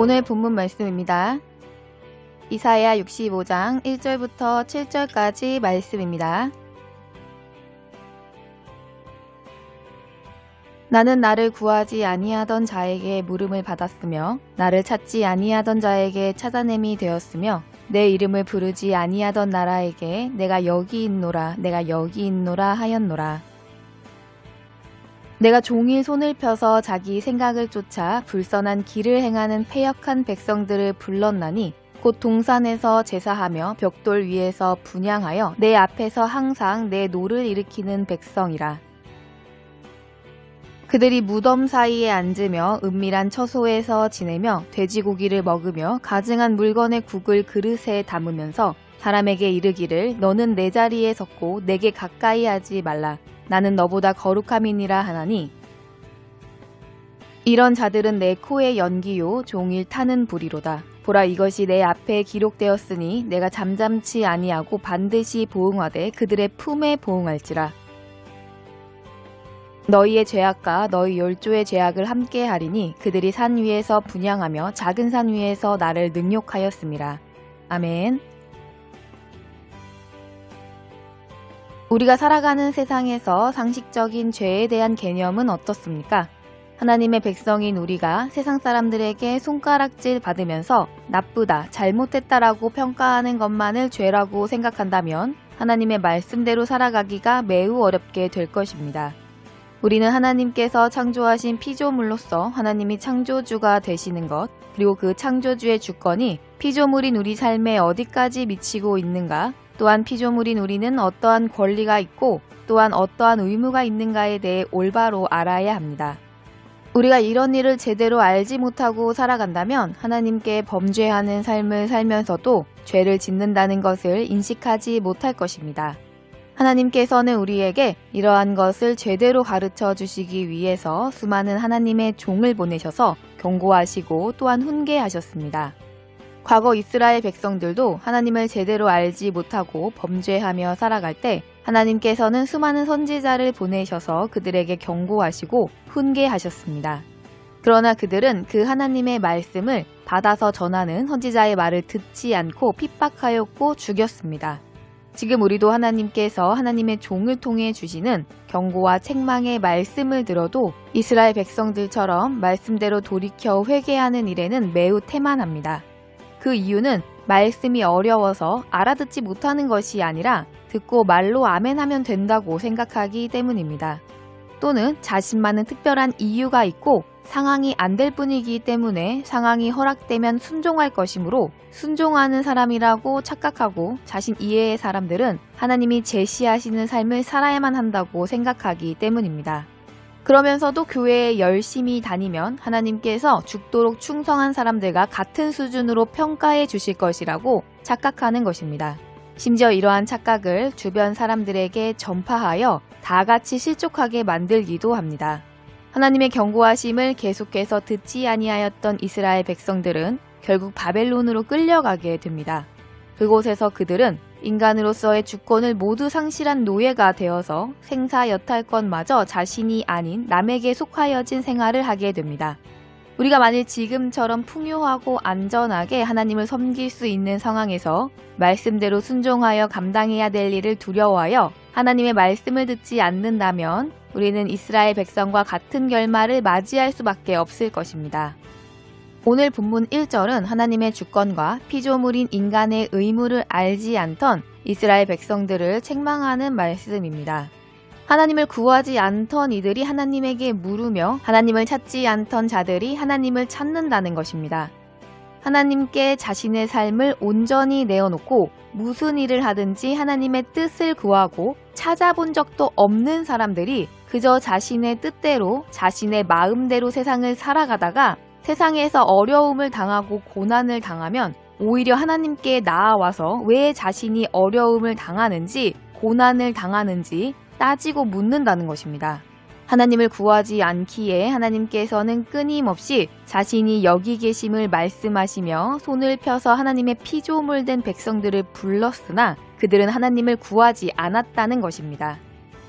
오늘 본문 말씀입니다. 이사야 65장 1절부터 7절까지 말씀입니다. 나는 나를 구하지 아니하던 자에게 물음을 받았으며 나를 찾지 아니하던 자에게 찾아냄이 되었으며 내 이름을 부르지 아니하던 나라에게 내가 여기 있노라 내가 여기 있노라 하였노라. 내가 종일 손을 펴서 자기 생각을 쫓아 불선한 길을 행하는 패역한 백성들을 불렀나니 곧 동산에서 제사하며 벽돌 위에서 분향하여 내 앞에서 항상 내 노를 일으키는 백성이라. 그들이 무덤 사이에 앉으며 은밀한 처소에서 지내며 돼지고기를 먹으며 가증한 물건의 국을 그릇에 담으면서 사람에게 이르기를 너는 내 자리에 섰고 내게 가까이 하지 말라. 나는 너보다 거룩함이니라 하나니 이런 자들은 내 코의 연기요 종일 타는 불이로다. 보라 이것이 내 앞에 기록되었으니 내가 잠잠치 아니하고 반드시 보응하되 그들의 품에 보응할지라. 너희의 죄악과 너희 열조의 죄악을 함께 하리니 그들이 산 위에서 분향하며 작은 산 위에서 나를 능욕하였음이라. 아멘. 우리가 살아가는 세상에서 상식적인 죄에 대한 개념은 어떻습니까? 하나님의 백성인 우리가 세상 사람들에게 손가락질 받으면서 나쁘다, 잘못했다라고 평가하는 것만을 죄라고 생각한다면 하나님의 말씀대로 살아가기가 매우 어렵게 될 것입니다. 우리는 하나님께서 창조하신 피조물로서 하나님이 창조주가 되시는 것, 그리고 그 창조주의 주권이 피조물인 우리 삶에 어디까지 미치고 있는가, 또한 피조물인 우리는 어떠한 권리가 있고 또한 어떠한 의무가 있는가에 대해 올바로 알아야 합니다. 우리가 이런 일을 제대로 알지 못하고 살아간다면 하나님께 범죄하는 삶을 살면서도 죄를 짓는다는 것을 인식하지 못할 것입니다. 하나님께서는 우리에게 이러한 것을 제대로 가르쳐 주시기 위해서 수많은 하나님의 종을 보내셔서 경고하시고 또한 훈계하셨습니다. 과거 이스라엘 백성들도 하나님을 제대로 알지 못하고 범죄하며 살아갈 때 하나님께서는 수많은 선지자를 보내셔서 그들에게 경고하시고 훈계하셨습니다. 그러나 그들은 그 하나님의 말씀을 받아서 전하는 선지자의 말을 듣지 않고 핍박하였고 죽였습니다. 지금 우리도 하나님께서 하나님의 종을 통해 주시는 경고와 책망의 말씀을 들어도 이스라엘 백성들처럼 말씀대로 돌이켜 회개하는 일에는 매우 태만합니다. 그 이유는 말씀이 어려워서 알아듣지 못하는 것이 아니라 듣고 말로 아멘하면 된다고 생각하기 때문입니다. 또는 자신만은 특별한 이유가 있고 상황이 안 될 뿐이기 때문에 상황이 허락되면 순종할 것이므로 순종하는 사람이라고 착각하고 자신 이외의 사람들은 하나님이 제시하시는 삶을 살아야만 한다고 생각하기 때문입니다. 그러면서도 교회에 열심히 다니면 하나님께서 죽도록 충성한 사람들과 같은 수준으로 평가해 주실 것이라고 착각하는 것입니다. 심지어 이러한 착각을 주변 사람들에게 전파하여 다 같이 실족하게 만들기도 합니다. 하나님의 경고하심을 계속해서 듣지 아니하였던 이스라엘 백성들은 결국 바벨론으로 끌려가게 됩니다. 그곳에서 그들은 인간으로서의 주권을 모두 상실한 노예가 되어서 생사여탈권마저 자신이 아닌 남에게 속하여진 생활을 하게 됩니다. 우리가 만일 지금처럼 풍요하고 안전하게 하나님을 섬길 수 있는 상황에서 말씀대로 순종하여 감당해야 될 일을 두려워하여 하나님의 말씀을 듣지 않는다면 우리는 이스라엘 백성과 같은 결말을 맞이할 수밖에 없을 것입니다. 오늘 본문 1절은 하나님의 주권과 피조물인 인간의 의무를 알지 않던 이스라엘 백성들을 책망하는 말씀입니다. 하나님을 구하지 않던 이들이 하나님에게 물으며 하나님을 찾지 않던 자들이 하나님을 찾는다는 것입니다. 하나님께 자신의 삶을 온전히 내어놓고 무슨 일을 하든지 하나님의 뜻을 구하고 찾아본 적도 없는 사람들이 그저 자신의 뜻대로 자신의 마음대로 세상을 살아가다가 세상에서 어려움을 당하고 고난을 당하면 오히려 하나님께 나아와서 왜 자신이 어려움을 당하는지 고난을 당하는지 따지고 묻는다는 것입니다. 하나님을 구하지 않기에 하나님께서는 끊임없이 자신이 여기 계심을 말씀하시며 손을 펴서 하나님의 피조물 된 백성들을 불렀으나 그들은 하나님을 구하지 않았다는 것입니다.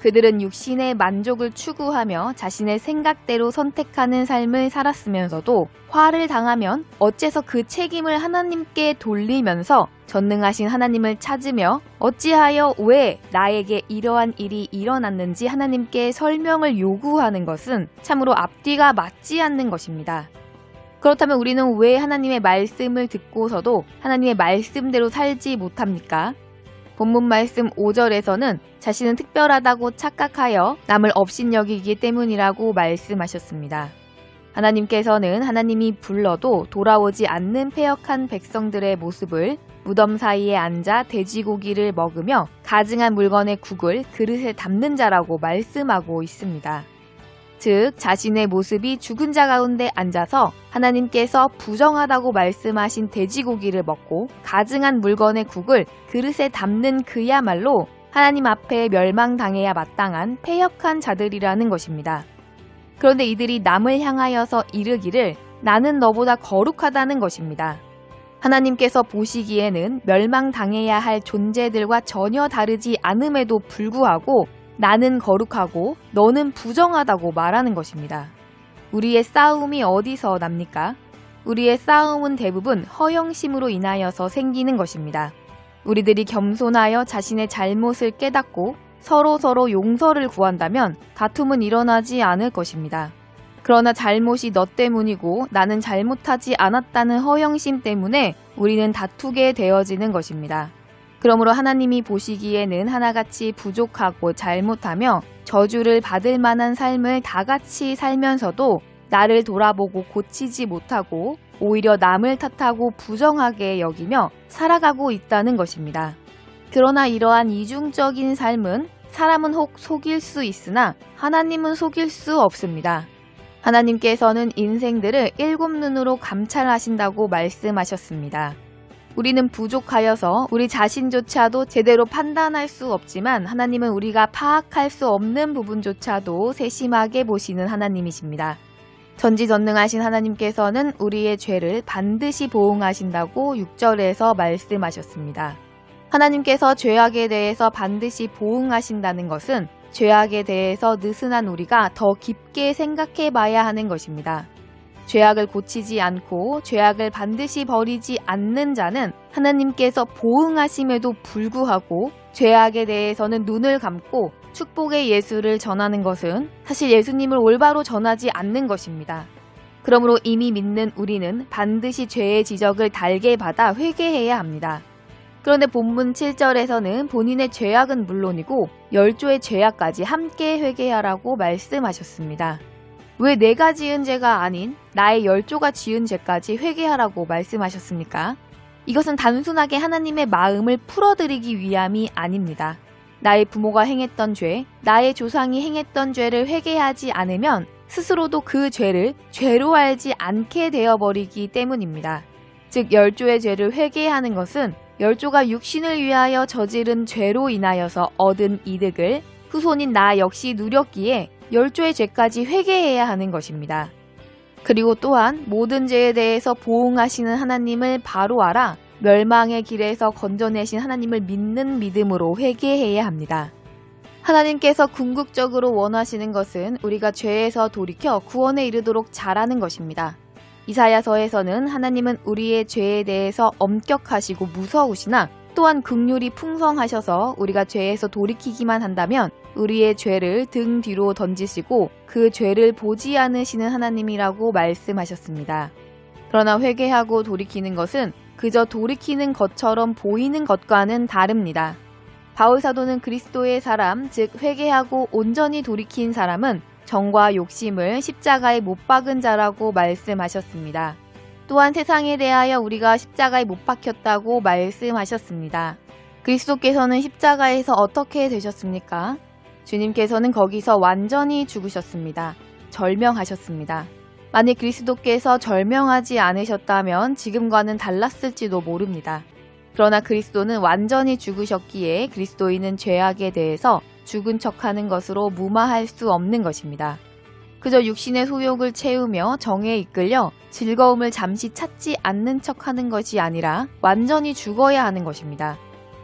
그들은 육신의 만족을 추구하며 자신의 생각대로 선택하는 삶을 살았으면서도 화를 당하면 어째서 그 책임을 하나님께 돌리면서 전능하신 하나님을 찾으며 어찌하여 왜 나에게 이러한 일이 일어났는지 하나님께 설명을 요구하는 것은 참으로 앞뒤가 맞지 않는 것입니다. 그렇다면 우리는 왜 하나님의 말씀을 듣고서도 하나님의 말씀대로 살지 못합니까? 본문 말씀 5절에서는 자신은 특별하다고 착각하여 남을 업신여기기 때문이라고 말씀하셨습니다. 하나님께서는 하나님이 불러도 돌아오지 않는 패역한 백성들의 모습을 무덤 사이에 앉아 돼지고기를 먹으며 가증한 물건의 국을 그릇에 담는 자라고 말씀하고 있습니다. 즉 자신의 모습이 죽은 자 가운데 앉아서 하나님께서 부정하다고 말씀하신 돼지고기를 먹고 가증한 물건의 국을 그릇에 담는 그야말로 하나님 앞에 멸망당해야 마땅한 패역한 자들이라는 것입니다. 그런데 이들이 남을 향하여서 이르기를 나는 너보다 거룩하다는 것입니다. 하나님께서 보시기에는 멸망당해야 할 존재들과 전혀 다르지 않음에도 불구하고 나는 거룩하고 너는 부정하다고 말하는 것입니다. 우리의 싸움이 어디서 납니까? 우리의 싸움은 대부분 허영심으로 인하여서 생기는 것입니다. 우리들이 겸손하여 자신의 잘못을 깨닫고 서로 용서를 구한다면 다툼은 일어나지 않을 것입니다. 그러나 잘못이 너 때문이고 나는 잘못하지 않았다는 허영심 때문에 우리는 다투게 되어지는 것입니다. 그러므로 하나님이 보시기에는 하나같이 부족하고 잘못하며 저주를 받을 만한 삶을 다같이 살면서도 나를 돌아보고 고치지 못하고 오히려 남을 탓하고 부정하게 여기며 살아가고 있다는 것입니다. 그러나 이러한 이중적인 삶은 사람은 혹 속일 수 있으나 하나님은 속일 수 없습니다. 하나님께서는 인생들을 7눈으로 감찰하신다고 말씀하셨습니다. 우리는 부족하여서 우리 자신조차도 제대로 판단할 수 없지만 하나님은 우리가 파악할 수 없는 부분조차도 세심하게 보시는 하나님이십니다. 전지전능하신 하나님께서는 우리의 죄를 반드시 보응하신다고 6절에서 말씀하셨습니다. 하나님께서 죄악에 대해서 반드시 보응하신다는 것은 죄악에 대해서 느슨한 우리가 더 깊게 생각해 봐야 하는 것입니다. 죄악을 고치지 않고 죄악을 반드시 버리지 않는 자는 하나님께서 보응하심에도 불구하고 죄악에 대해서는 눈을 감고 축복의 예수를 전하는 것은 사실 예수님을 올바로 전하지 않는 것입니다. 그러므로 이미 믿는 우리는 반드시 죄의 지적을 달게 받아 회개해야 합니다. 그런데 본문 7절에서는 본인의 죄악은 물론이고 10조의 죄악까지 함께 회개하라고 말씀하셨습니다. 왜 내가 지은 죄가 아닌 나의 10조가 지은 죄까지 회개하라고 말씀하셨습니까? 이것은 단순하게 하나님의 마음을 풀어드리기 위함이 아닙니다. 나의 부모가 행했던 죄, 나의 조상이 행했던 죄를 회개하지 않으면 스스로도 그 죄를 죄로 알지 않게 되어버리기 때문입니다. 즉 10조의 죄를 회개하는 것은 10조가 육신을 위하여 저지른 죄로 인하여서 얻은 이득을 후손인 나 역시 누렸기에 10조의 죄까지 회개해야 하는 것입니다. 그리고 또한 모든 죄에 대해서 보응하시는 하나님을 바로 알아 멸망의 길에서 건져내신 하나님을 믿는 믿음으로 회개해야 합니다. 하나님께서 궁극적으로 원하시는 것은 우리가 죄에서 돌이켜 구원에 이르도록 자라는 것입니다. 이사야서에서는 하나님은 우리의 죄에 대해서 엄격하시고 무서우시나 또한 긍휼이 풍성하셔서 우리가 죄에서 돌이키기만 한다면 우리의 죄를 등 뒤로 던지시고 그 죄를 보지 않으시는 하나님이라고 말씀하셨습니다. 그러나 회개하고 돌이키는 것은 그저 돌이키는 것처럼 보이는 것과는 다릅니다. 바울 사도는 그리스도의 사람, 즉 회개하고 온전히 돌이킨 사람은 정과 욕심을 십자가에 못 박은 자라고 말씀하셨습니다. 또한 세상에 대하여 우리가 십자가에 못 박혔다고 말씀하셨습니다. 그리스도께서는 십자가에서 어떻게 되셨습니까? 주님께서는 거기서 완전히 죽으셨습니다. 절명하셨습니다. 만일 그리스도께서 절명하지 않으셨다면 지금과는 달랐을지도 모릅니다. 그러나 그리스도는 완전히 죽으셨기에 그리스도인은 죄악에 대해서 죽은 척하는 것으로 무마할 수 없는 것입니다. 그저 육신의 소욕을 채우며 정에 이끌려 즐거움을 잠시 찾지 않는 척하는 것이 아니라 완전히 죽어야 하는 것입니다.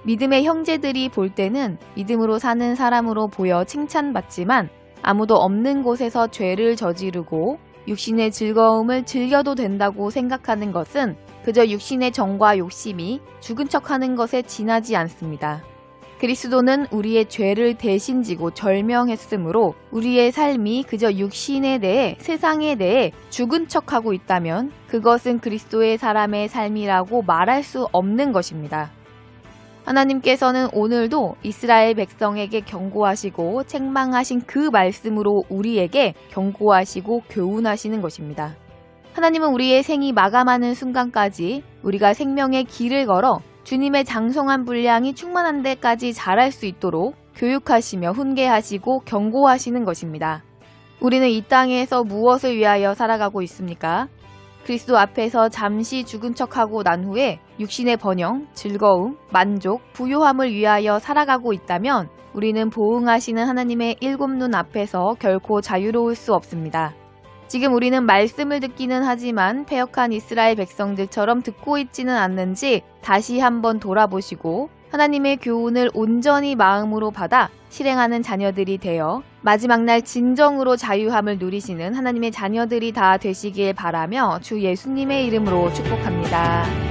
믿음의 형제들이 볼 때는 믿음으로 사는 사람으로 보여 칭찬받지만 아무도 없는 곳에서 죄를 저지르고 육신의 즐거움을 즐겨도 된다고 생각하는 것은 그저 육신의 정과 욕심이 죽은 척하는 것에 지나지 않습니다. 그리스도는 우리의 죄를 대신 지고 절명했으므로 우리의 삶이 그저 육신에 대해 세상에 대해 죽은 척하고 있다면 그것은 그리스도의 사람의 삶이라고 말할 수 없는 것입니다. 하나님께서는 오늘도 이스라엘 백성에게 경고하시고 책망하신 그 말씀으로 우리에게 경고하시고 교훈하시는 것입니다. 하나님은 우리의 생이 마감하는 순간까지 우리가 생명의 길을 걸어 주님의 장성한 분량이 충만한 데까지 자랄 수 있도록 교육하시며 훈계하시고 경고하시는 것입니다. 우리는 이 땅에서 무엇을 위하여 살아가고 있습니까? 그리스도 앞에서 잠시 죽은 척하고 난 후에 육신의 번영, 즐거움, 만족, 부요함을 위하여 살아가고 있다면 우리는 보응하시는 하나님의 일곱 눈 앞에서 결코 자유로울 수 없습니다. 지금 우리는 말씀을 듣기는 하지만 패역한 이스라엘 백성들처럼 듣고 있지는 않는지 다시 한번 돌아보시고 하나님의 교훈을 온전히 마음으로 받아 실행하는 자녀들이 되어 마지막 날 진정으로 자유함을 누리시는 하나님의 자녀들이 다 되시길 바라며 주 예수님의 이름으로 축복합니다.